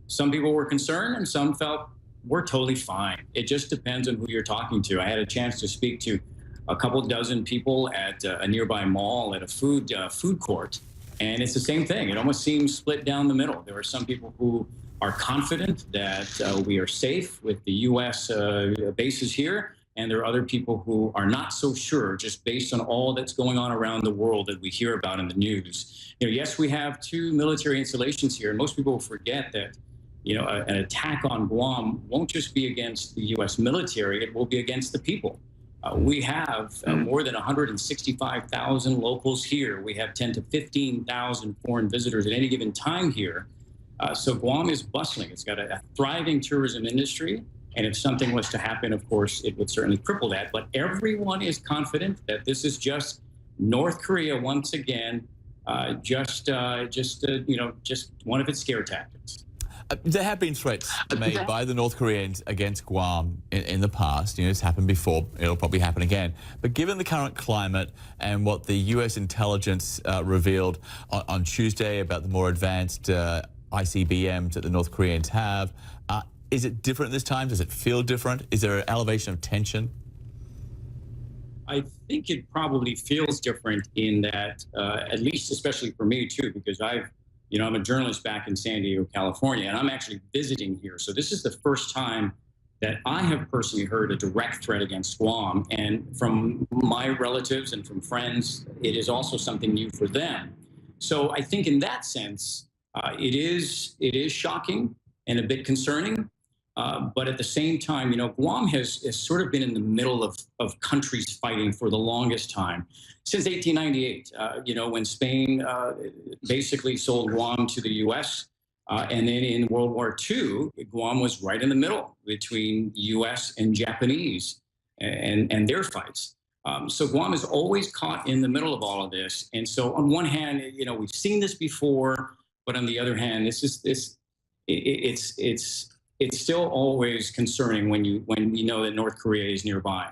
some people were concerned and some felt we're totally fine. It just depends on who you're talking to. I had a chance to speak to a couple dozen people at a nearby mall at a food court, and it's the same thing. It almost seems split down the middle. There are some people who are confident that we are safe with the U.S. Bases here, and there are other people who are not so sure, just based on all that's going on around the world that we hear about in the news. Yes, we have 2 military installations here, and most people forget that an attack on Guam won't just be against the U.S. military, it will be against the people. We have more than 165,000 locals here. We have 10 to 15,000 foreign visitors at any given time here. So Guam is bustling. It's got a thriving tourism industry. And if something was to happen, of course, it would certainly cripple that. But everyone is confident that this is just North Korea once again, just one of its scare tactics. There have been threats made by the North Koreans against Guam in the past. It's happened before. It'll probably happen again. But given the current climate and what the U.S. intelligence revealed on Tuesday about the more advanced ICBMs that the North Koreans have, is it different this time? Does it feel different? Is there an elevation of tension? I think it probably feels different in that, at least especially for me too, because I'm a journalist back in San Diego, California, and I'm actually visiting here. So this is the first time that I have personally heard a direct threat against Guam. And from my relatives and from friends, it is also something new for them. So I think in that sense, it is shocking and a bit concerning. But at the same time, Guam has sort of been in the middle of countries fighting for the longest time. Since 1898, when Spain basically sold Guam to the U.S. And then in World War II, Guam was right in the middle between the U.S. and Japanese and their fights. So Guam is always caught in the middle of all of this. And so on one hand, we've seen this before, but on the other hand, it's still always concerning when you know that North Korea is nearby.